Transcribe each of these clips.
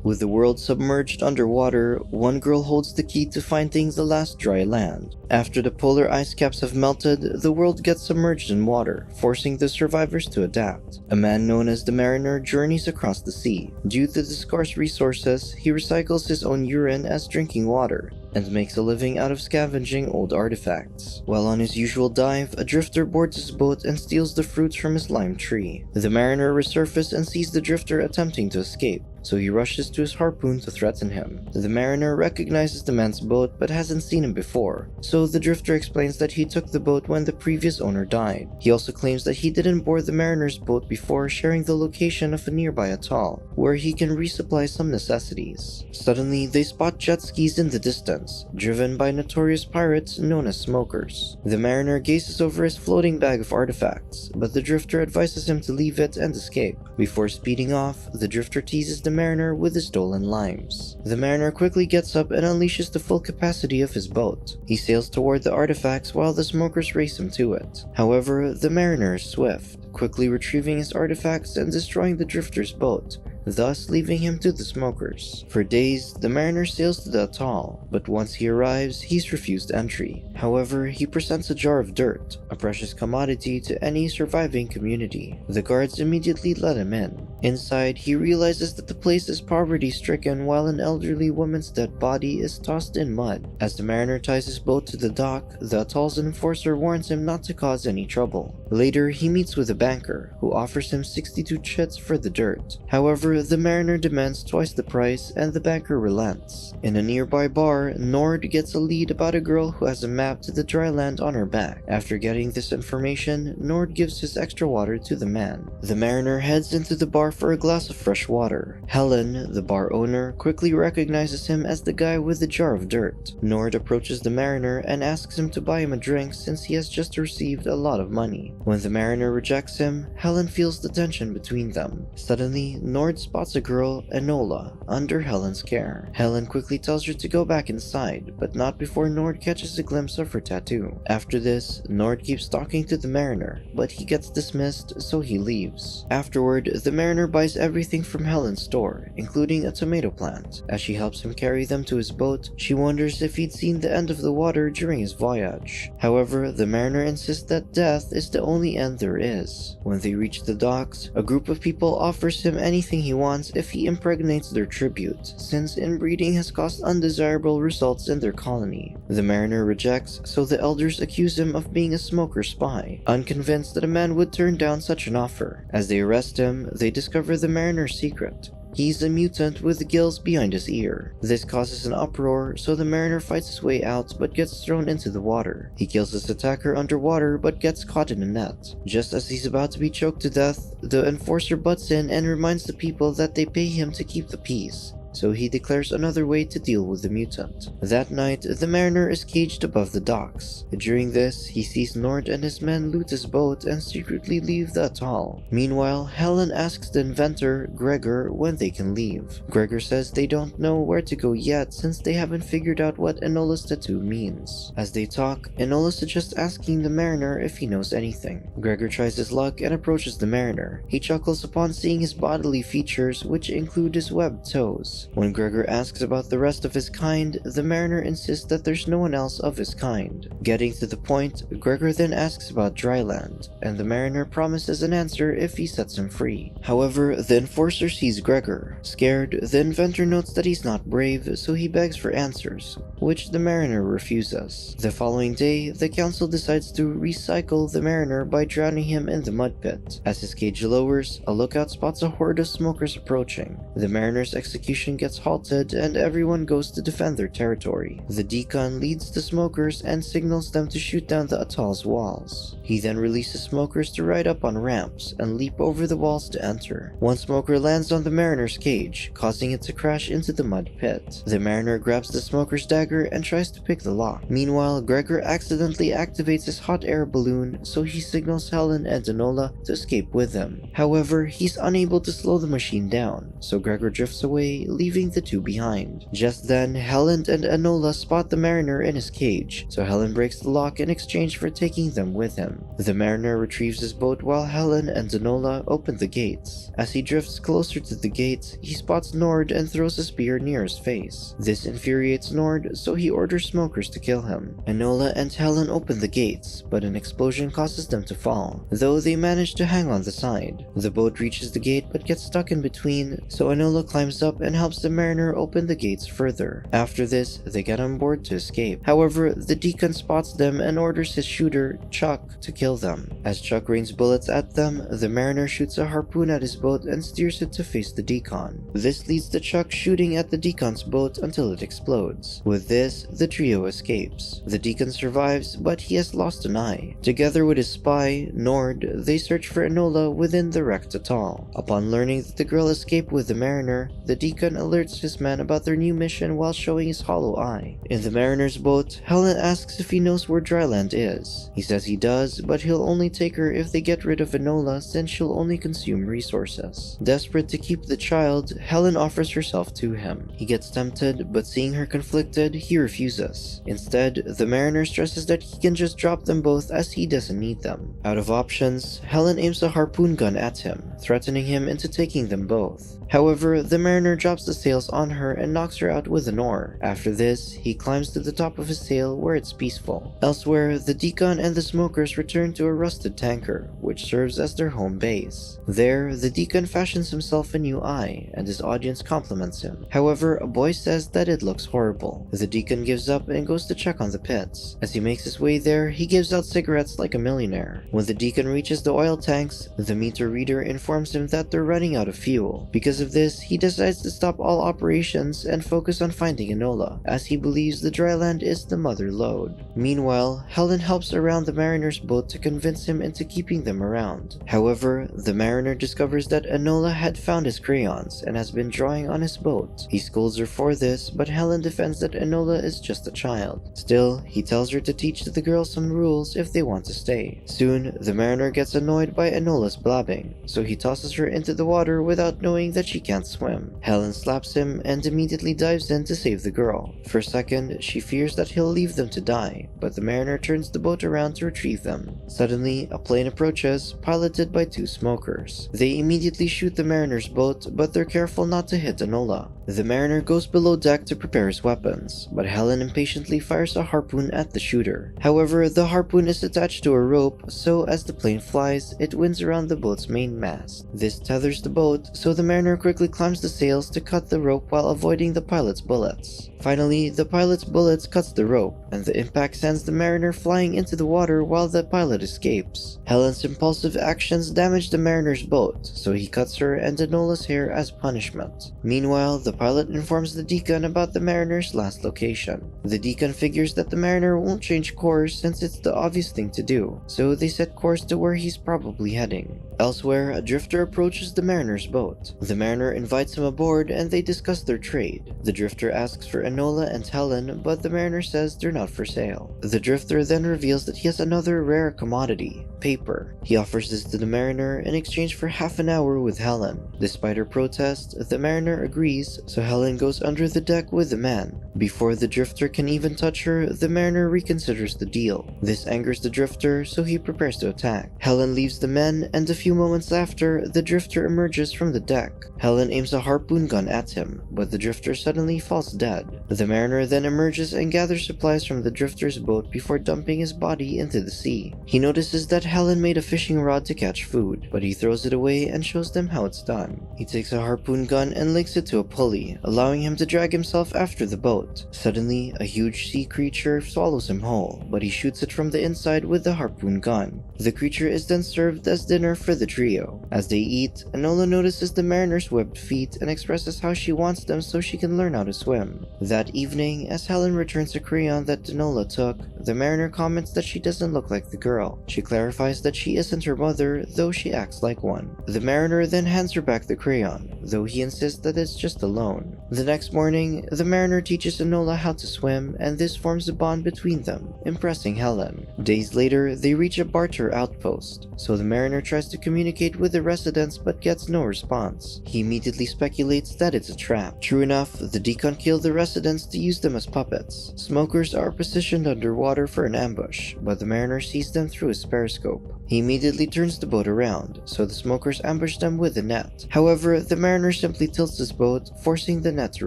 With the world submerged underwater, one girl holds the key to finding the last dry land. After the polar ice caps have melted, the world gets submerged in water, forcing the survivors to adapt. A man known as the Mariner journeys across the sea. Due to the scarce resources, he recycles his own urine as drinking water, and makes a living out of scavenging old artifacts. While on his usual dive, a drifter boards his boat and steals the fruits from his lime tree. The Mariner resurfaces and sees the drifter attempting to escape, so he rushes to his harpoon to threaten him. The Mariner recognizes the man's boat but hasn't seen him before, so the drifter explains that he took the boat when the previous owner died. He also claims that he didn't board the Mariner's boat before, sharing the location of a nearby atoll, where he can resupply some necessities. Suddenly, they spot jet skis in the distance, driven by notorious pirates known as smokers. The Mariner gazes over his floating bag of artifacts, but the drifter advises him to leave it and escape. Before speeding off, the drifter teases the Mariner with his stolen limes. The Mariner quickly gets up and unleashes the full capacity of his boat. He sails toward the artifacts while the smokers race him to it. However, the Mariner is swift, quickly retrieving his artifacts and destroying the drifter's boat, thus leaving him to the smokers. For days, the Mariner sails to the atoll, but once he arrives, he's refused entry. However, he presents a jar of dirt, a precious commodity to any surviving community. The guards immediately let him in. Inside, he realizes that the place is poverty-stricken while an elderly woman's dead body is tossed in mud. As the Mariner ties his boat to the dock, the atoll's enforcer warns him not to cause any trouble. Later, he meets with a banker, who offers him 62 chits for the dirt. However, the Mariner demands twice the price, and the banker relents. In a nearby bar, Nord gets a lead about a girl who has a map to the dry land on her back. After getting this information, Nord gives his extra water to the man. The Mariner heads into the bar for a glass of fresh water. Helen, the bar owner, quickly recognizes him as the guy with the jar of dirt. Nord approaches the Mariner and asks him to buy him a drink since he has just received a lot of money. When the Mariner rejects him, Helen feels the tension between them. Suddenly, Nord spots a girl, Enola, under Helen's care. Helen quickly tells her to go back inside, but not before Nord catches a glimpse of her tattoo. After this, Nord keeps talking to the Mariner, but he gets dismissed, so he leaves. Afterward, the Mariner buys everything from Helen's store, including a tomato plant. As she helps him carry them to his boat, she wonders if he'd seen the end of the water during his voyage. However, the Mariner insists that death is the only end there is. When they reach the docks, a group of people offers him anything he wants if he impregnates their tribute, since inbreeding has caused undesirable results in their colony. The Mariner rejects, so the elders accuse him of being a smoker spy, unconvinced that a man would turn down such an offer. As they arrest him, they discover the Mariner's secret. He's a mutant with gills behind his ear. This causes an uproar, so the Mariner fights his way out but gets thrown into the water. He kills his attacker underwater but gets caught in a net. Just as he's about to be choked to death, the enforcer butts in and reminds the people that they pay him to keep the peace, so he declares another way to deal with the mutant. That night, the Mariner is caged above the docks. During this, he sees Nord and his men loot his boat and secretly leave the atoll. Meanwhile, Helen asks the inventor, Gregor, when they can leave. Gregor says they don't know where to go yet since they haven't figured out what Enola's tattoo means. As they talk, Enola suggests asking the Mariner if he knows anything. Gregor tries his luck and approaches the Mariner. He chuckles upon seeing his bodily features, which include his webbed toes. When Gregor asks about the rest of his kind, the Mariner insists that there's no one else of his kind. Getting to the point, Gregor then asks about dry land, and the Mariner promises an answer if he sets him free. However, the enforcer sees Gregor. Scared, the inventor notes that he's not brave, so he begs for answers, which the Mariner refuses. The following day, the council decides to recycle the Mariner by drowning him in the mud pit. As his cage lowers, a lookout spots a horde of smokers approaching. The Mariner's execution gets halted and everyone goes to defend their territory. The Deacon leads the smokers and signals them to shoot down the atoll's walls. He then releases smokers to ride up on ramps and leap over the walls to enter. One smoker lands on the Mariner's cage, causing it to crash into the mud pit. The Mariner grabs the smoker's dagger and tries to pick the lock. Meanwhile, Gregor accidentally activates his hot air balloon, so he signals Helen and Enola to escape with him. However, he's unable to slow the machine down, so Gregor drifts away, leaving the two behind. Just then, Helen and Enola spot the mariner in his cage, so Helen breaks the lock in exchange for taking them with him. The mariner retrieves his boat while Helen and Enola open the gates. As he drifts closer to the gates, he spots Nord and throws a spear near his face. This infuriates Nord, so he orders smokers to kill him. Enola and Helen open the gates, but an explosion causes them to fall, though they manage to hang on the side. The boat reaches the gate but gets stuck in between, so Enola climbs up and helps the mariner open the gates further. After this, they get on board to escape. However, the deacon spots them and orders his shooter, Chuck, to kill them. As Chuck rains bullets at them, the mariner shoots a harpoon at his boat and steers it to face the deacon. This leads to Chuck shooting at the deacon's boat until it explodes. With this, the trio escapes. The deacon survives, but he has lost an eye. Together with his spy, Nord, they search for Enola within the wrecked atoll. Upon learning that the girl escaped with the mariner, the deacon alerts his men about their new mission while showing his hollow eye. In the mariner's boat, Helen asks if he knows where dryland is. He says he does, but he'll only take her if they get rid of Enola since she'll only consume resources. Desperate to keep the child, Helen offers herself to him. He gets tempted, but seeing her conflicted, he refuses. Instead, the mariner stresses that he can just drop them both as he doesn't need them. Out of options, Helen aims a harpoon gun at him, threatening him into taking them both. However, the mariner drops the sails on her and knocks her out with an oar. After this, he climbs to the top of his sail where it's peaceful. Elsewhere, the deacon and the smokers return to a rusted tanker, which serves as their home base. There, the deacon fashions himself a new eye, and his audience compliments him. However, a boy says that it looks horrible. The deacon gives up and goes to check on the pits. As he makes his way there, he gives out cigarettes like a millionaire. When the deacon reaches the oil tanks, the meter reader informs him that they're running out of fuel. Because of this, he decides to stop all operations and focus on finding Enola, as he believes the dry land is the mother lode. Meanwhile, Helen helps around the mariner's boat to convince him into keeping them around. However, the mariner discovers that Enola had found his crayons and has been drawing on his boat. He scolds her for this, but Helen defends that Enola is just a child. Still, he tells her to teach the girls some rules if they want to stay. Soon, the mariner gets annoyed by Enola's blabbing, so he tosses her into the water without knowing that she can't swim. Helen slaps him and immediately dives in to save the girl. For a second, she fears that he'll leave them to die, but the mariner turns the boat around to retrieve them. Suddenly, a plane approaches, piloted by two smokers. They immediately shoot the mariner's boat, but they're careful not to hit Enola. The mariner goes below deck to prepare his weapons, but Helen impatiently fires a harpoon at the shooter. However, the harpoon is attached to a rope, so as the plane flies, it winds around the boat's main mast. This tethers the boat, so the mariner quickly climbs the sails to cut the rope while avoiding the pilot's bullets. Finally, the pilot's bullets cuts the rope, and the impact sends the mariner flying into the water while the pilot escapes. Helen's impulsive actions damage the mariner's boat, so he cuts her and Enola's hair as punishment. Meanwhile, the pilot informs the deacon about the mariner's last location. The deacon figures that the mariner won't change course since it's the obvious thing to do, so they set course to where he's probably heading. Elsewhere, a drifter approaches the mariner's boat. The mariner invites him aboard and they discuss their trade. The drifter asks for Enola and Helen, but the mariner says they're not for sale. The drifter then reveals that he has another rare commodity, paper. He offers this to the mariner in exchange for half an hour with Helen. Despite her protest, the mariner agrees, so Helen goes under the deck with the man. Before the drifter can even touch her, the mariner reconsiders the deal. This angers the drifter, so he prepares to attack. Helen leaves the men, and a few moments after, the drifter emerges from the deck. Helen aims a harpoon gun at him, but the drifter suddenly falls dead. The mariner then emerges and gathers supplies from the drifter's boat before dumping his body into the sea. He notices that Helen made a fishing rod to catch food, but he throws it away and shows them how it's done. He takes a harpoon gun and links it to a pulley, allowing him to drag himself after the boat. Suddenly, a huge sea creature swallows him whole, but he shoots it from the inside with the harpoon gun. The creature is then served as dinner for the trio. As they eat, Enola notices the mariner's webbed feet and expresses how she wants them so she can learn how to swim. That evening, as Helen returns a crayon that Enola took, the mariner comments that she doesn't look like the girl. She clarifies that she isn't her mother, though she acts like one. The mariner then hands her back back the crayon, though he insists that it's just a loan. The next morning, the mariner teaches Enola how to swim, and this forms a bond between them, impressing Helen. Days later, they reach a barter outpost, so the mariner tries to communicate with the residents but gets no response. He immediately speculates that it's a trap. True enough, the Deacon killed the residents to use them as puppets. Smokers are positioned underwater for an ambush, but the mariner sees them through his periscope. He immediately turns the boat around, so the smokers ambush them with a net. However, the mariner simply tilts his boat, forcing the net to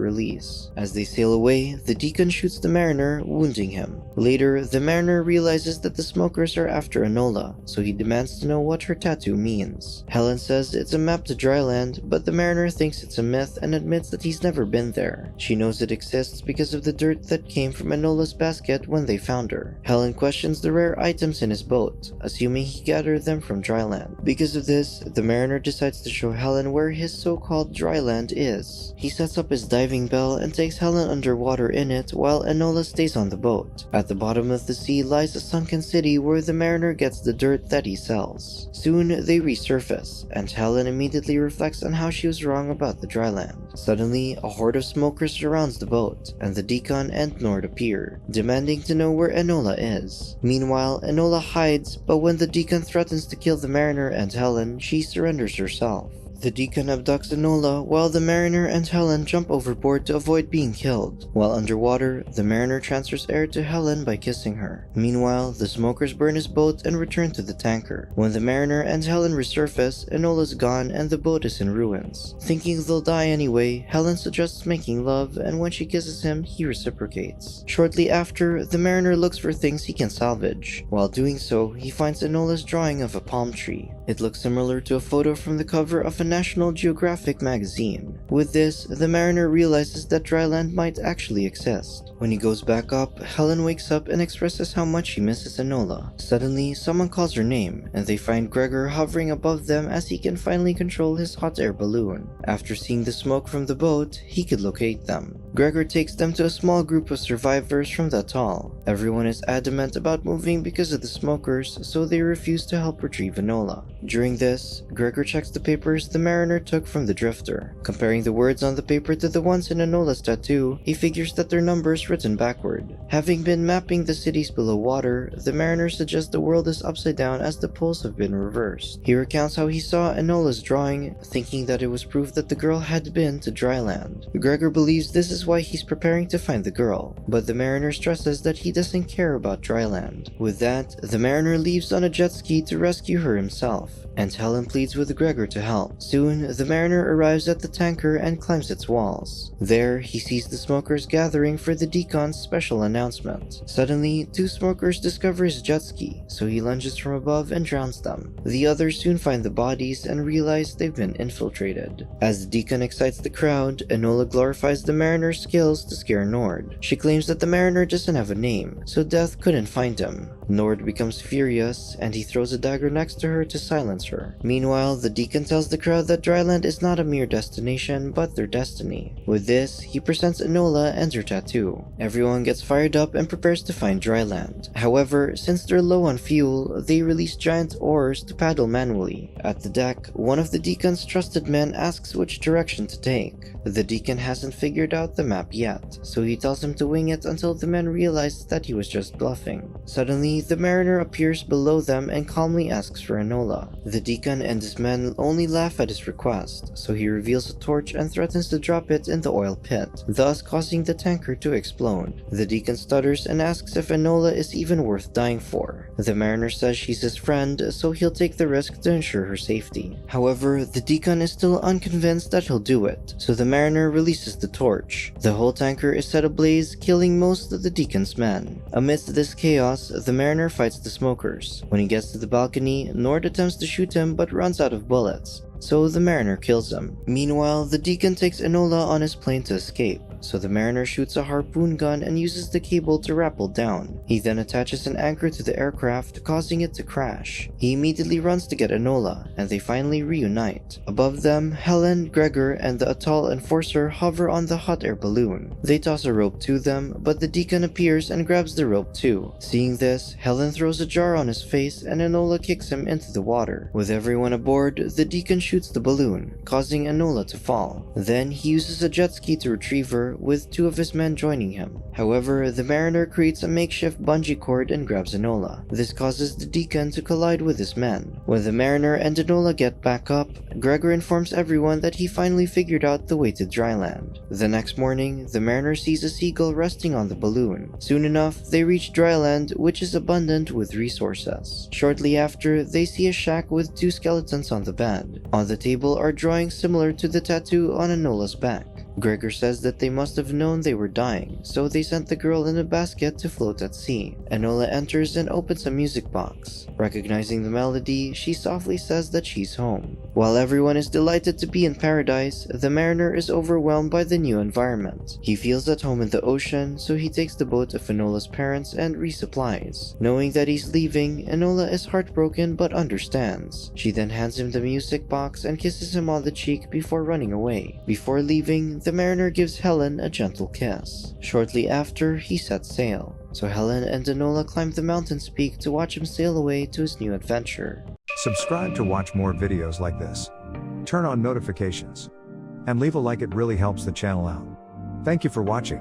release. As they sail away, the Deacon shoots the mariner, wounding him. Later, the mariner realizes that the smokers are after Enola, so he demands to know what her tattoo means. Helen says it's a map to dry land, but the mariner thinks it's a myth and admits that he's never been there. She knows it exists because of the dirt that came from Enola's basket when they found her. Helen questions the rare items in his boat, assuming he gathered them from dry land. Because of this, the mariner decides to show Helen where his so-called dry land is. He sets up his diving bell and takes Helen underwater in it while Enola stays on the boat. At the bottom of the sea lies a sunken city where the mariner gets the dirt that he sells. Soon they resurface, and Helen immediately reflects on how she was wrong about the dry land. Suddenly, a horde of smokers surrounds the boat, and the Deacon and Nord appear, demanding to know where Enola is. Meanwhile, Enola hides, but when the Deacon threatens to kill the mariner and Helen, she surrenders herself. The Deacon abducts Enola while the mariner and Helen jump overboard to avoid being killed. While underwater, the mariner transfers air to Helen by kissing her. Meanwhile, the smokers burn his boat and return to the tanker. When the mariner and Helen resurface, Enola's gone and the boat is in ruins. Thinking they'll die anyway, Helen suggests making love, and when she kisses him, he reciprocates. Shortly after, the mariner looks for things he can salvage. While doing so, he finds Enola's drawing of a palm tree. It looks similar to a photo from the cover of a National Geographic magazine. With this, the mariner realizes that dry land might actually exist. When he goes back up, Helen wakes up and expresses how much she misses Enola. Suddenly, someone calls her name, and they find Gregor hovering above them as he can finally control his hot air balloon. After seeing the smoke from the boat, he could locate them. Gregor takes them to a small group of survivors from the atoll. Everyone is adamant about moving because of the smokers, so they refuse to help retrieve Enola. During this, Gregor checks the papers the mariner took from the drifter. Comparing the words on the paper to the ones in Enola's tattoo, he figures that they're numbers written backward. Having been mapping the cities below water, the mariner suggests the world is upside down as the poles have been reversed. He recounts how he saw Enola's drawing, thinking that it was proof that the girl had been to dry land. Gregor believes this is why he's preparing to find the girl, but the mariner stresses that he doesn't care about dry land. With that, the mariner leaves on a jet ski to rescue her himself, and Helen pleads with Gregor to help. Soon, the mariner arrives at the tanker and climbs its walls. There, he sees the smokers gathering for the Deacon's special announcement. Suddenly, two smokers discover his jet ski, so he lunges from above and drowns them. The others soon find the bodies and realize they've been infiltrated. As the Deacon excites the crowd, Enola glorifies the mariner's skills to scare Nord. She claims that the mariner doesn't have a name, so Death couldn't find him. Nord becomes furious, and he throws a dagger next to her to silence her. Meanwhile, the Deacon tells the crowd that dryland is not a mere destination, but their destiny. With this, he presents Enola and her tattoo. Everyone gets fired up and prepares to find dryland. However, since they're low on fuel, they release giant oars to paddle manually. At the deck, one of the Deacon's trusted men asks which direction to take. The Deacon hasn't figured out the map yet, so he tells him to wing it until the men realize that he was just bluffing. Suddenly, the mariner appears below them and calmly asks for Enola. The Deacon and his men only laugh at his request, so he reveals a torch and threatens to drop it in the oil pit, thus causing the tanker to explode. The Deacon stutters and asks if Enola is even worth dying for. The mariner says she's his friend, so he'll take the risk to ensure her safety. However, the Deacon is still unconvinced that he'll do it, so the mariner releases the torch. The whole tanker is set ablaze, killing most of the Deacon's men. Amidst this chaos, the mariner fights the smokers. When he gets to the balcony, Nord attempts to shoot him but runs out of bullets, so the mariner kills him. Meanwhile, the Deacon takes Enola on his plane to escape, so the mariner shoots a harpoon gun and uses the cable to rappel down. He then attaches an anchor to the aircraft, causing it to crash. He immediately runs to get Enola, and they finally reunite. Above them, Helen, Gregor, and the atoll enforcer hover on the hot air balloon. They toss a rope to them, but the Deacon appears and grabs the rope too. Seeing this, Helen throws a jar on his face and Enola kicks him into the water. With everyone aboard, the Deacon shoots shoots the balloon, causing Enola to fall. Then he uses a jet ski to retrieve her, with 2 of his men joining him. However, the mariner creates a makeshift bungee cord and grabs Enola. This causes the Deacon to collide with his men. When the mariner and Enola get back up, Gregor informs everyone that he finally figured out the way to dry land. The next morning, the mariner sees a seagull resting on the balloon. Soon enough, they reach dry land, which is abundant with resources. Shortly after, they see a shack with 2 skeletons on the bed. On the table are drawings similar to the tattoo on Enola's back. Gregor says that they must have known they were dying, so they sent the girl in a basket to float at sea. Enola enters and opens a music box. Recognizing the melody, she softly says that she's home. While everyone is delighted to be in paradise, the mariner is overwhelmed by the new environment. He feels at home in the ocean, so he takes the boat of Enola's parents and resupplies. Knowing that he's leaving, Enola is heartbroken but understands. She then hands him the music box and kisses him on the cheek before running away. Before leaving, the mariner gives Helen a gentle kiss. Shortly after, he sets sail. So Helen and Enola climb the mountain's peak to watch him sail away to his new adventure. Subscribe to watch more videos like this. Turn on notifications. And leave a like, it really helps the channel out. Thank you for watching.